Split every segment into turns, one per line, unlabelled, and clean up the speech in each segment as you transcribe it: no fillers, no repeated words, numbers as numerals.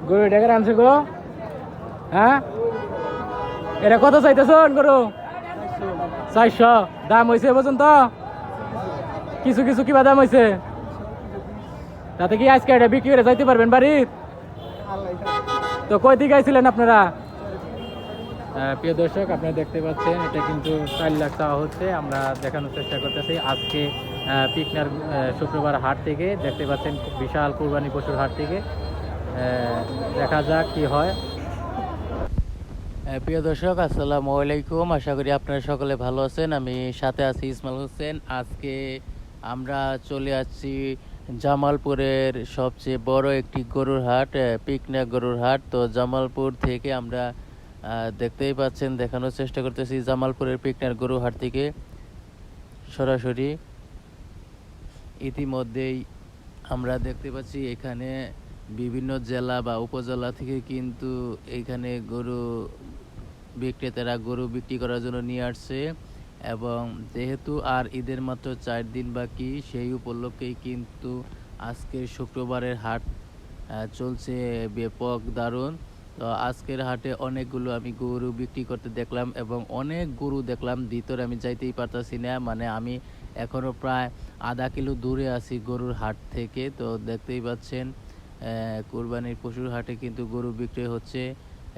গরু ডেকে আনছে গো। হ্যাঁ, এটা কত চাইতেছ গরু? 400 দাম হয়েছে পর্যন্ত? কিছু কিছু কিবা দাম হয়েছে? তাতে কি আজকে এটা বিক্রি করে যাইতে পারবেন বাড়ির? তো কই দিকে আইছিলেন আপনারা? প্রিয় দর্শক, আপনারা দেখতে পাচ্ছেন এটা কিন্তু 4 লাখ চাওয়া হচ্ছে। আমরা দেখানোর চেষ্টা করতেছি আজকে পিকনার শুক্রবার হাট থেকে। দেখতে পাচ্ছেন খুব বিশাল কুরবানি পশুর হাট থেকে। দেখা যাক কি হয়। প্রিয় দর্শক, আসসালামু আলাইকুম। আশা করি আপনারা সকলে ভালো আছেন। আমি সাথে আছি ইসমাইল হোসেন। আজকে আমরা চলে আসছি জামালপুরের সবচেয়ে বড় একটি গরুর হাট, পিকনা গরুর হাট। তো জামালপুর থেকে আমরা দেখতেই পাচ্ছেন, দেখানোর চেষ্টা করতেছি জামালপুরের পিকনার গরু হাট থেকে সরাসরি। ইতিমধ্যেই আমরা দেখতে পাচ্ছি এখানে বিভিন্ন জেলা বা উপজেলা থেকে কিন্তু এখানে গরু বিক্রেতারা গরু বিক্রি করার জন্য নিয়ে আসছে। এবং যেহেতু আর ঈদের মাত্র 4 দিন বাকি, সেই উপলক্ষেই কিন্তু আজকের শুক্রবারের হাট চলছে ব্যাপক দারুণ। তো আজকের হাটে অনেকগুলো আমি গরু বিক্রি করতে দেখলাম এবং অনেক গরু দেখলাম। ভিতরে আমি যাইতেই পারতাছি না, মানে আমি এখনও প্রায় আধা কিলো দূরে আছি গরুর হাট থেকে। তো দেখতেই পাচ্ছেন কুরবানির পশুর হাটে কিন্তু গরু বিক্রি হচ্ছে।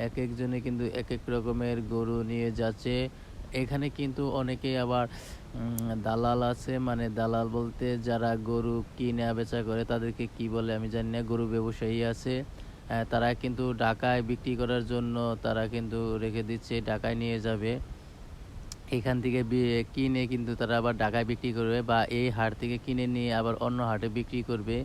এক একজনে কিন্তু এক এক রকমের গরু নিয়ে যাচ্ছে। এখানে কিন্তু অনেকেই আবার দালাল আছে, মানে দালাল বলতে যারা গরু কিনে বেচা করে তাদেরকে কি বলে আমি জানি না, গরু ব্যবসায়ী আছে। তারা কিন্তু ঢাকায় বিক্রি করার জন্য তারা কিন্তু রেখে দিচ্ছে, ঢাকায় নিয়ে যাবে। এখান থেকে কিনে কিন্তু তারা আবার ঢাকায় বিক্রি করবে, বা এই হাট থেকে কিনে নিয়ে আবার অন্য হাটে বিক্রি করবে।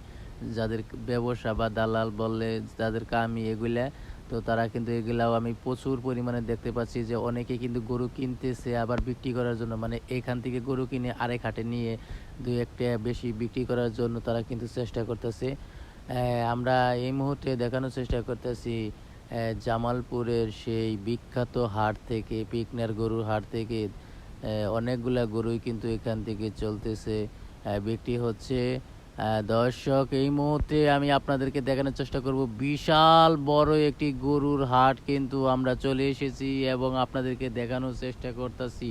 যাদের ব্যবসা বা দালাল বললে যাদের কামি এগুলা, তো তারা কিন্তু এগুলাও আমি প্রচুর পরিমাণে দেখতে পাচ্ছি যে অনেকে কিন্তু গরু কিনতেছে আবার বিক্রি করার জন্য, মানে এখান থেকে গরু কিনে আরেক হাটে নিয়ে 2-1 বেশি বিক্রি করার জন্য তারা কিন্তু চেষ্টা করতেছে। আমরা এই মুহূর্তে দেখানোর চেষ্টা করতেছি জামালপুরের সেই বিখ্যাত হাট থেকে, পিকনার গরুর হাট থেকে অনেকগুলা গরুই কিন্তু এখান থেকে চলতেছে, বিক্রি হচ্ছে। দর্শক, এই মুহূর্তে আমি আপনাদেরকে দেখানোর চেষ্টা করব বিশাল বড় একটি গরুর হাট কিন্তু আমরা চলে এসেছি এবং আপনাদেরকে দেখানোর চেষ্টা করতেছি।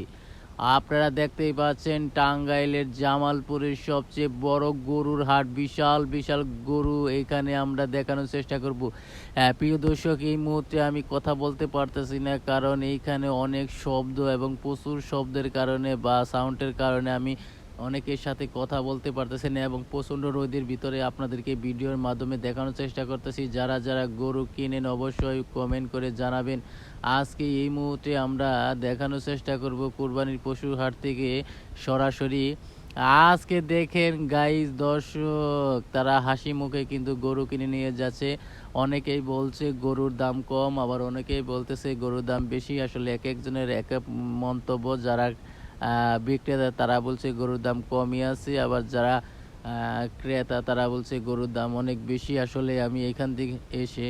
আপনারা দেখতেই পাচ্ছেন টাঙ্গাইলের জামালপুরের সবচেয়ে বড় গরুর হাট, বিশাল বিশাল গরু এখানে আমরা দেখানোর চেষ্টা করব। প্রিয় দর্শক, এই মুহূর্তে আমি কথা বলতে পারতেছি না, কারণ এইখানে অনেক শব্দ এবং প্রচুর শব্দের কারণে বা সাউন্ডের কারণে আমি অনেকের সাথে কথা বলতে পারতেছি না এবং প্রচণ্ড রোদের ভিতরে আপনাদেরকে ভিডিওর মাধ্যমে দেখানোর চেষ্টা করতেছি। যারা যারা গরু কিনেন অবশ্যই কমেন্ট করে জানাবেন। আজকে এই মুহূর্তে আমরা দেখানোর চেষ্টা করব কুরবানির পশুর হাট থেকে সরাসরি। আজকে দেখেন গাইস, দর্শক তারা হাসি মুখে কিন্তু গরু কিনে নিয়ে যাচ্ছে। অনেকেই বলছে গরুর দাম কম, আবার অনেকেই বলতেছে গরুর দাম বেশি। আসলে এক একজনের এক এক মন্তব্য। যারা বিক্রেতা তারা বলছে গরুর দাম কমই আছে, আবার যারা ক্রেতা তারা বলছে গরুর দাম অনেক বেশি। আসলে আমি এখান থেকে এসে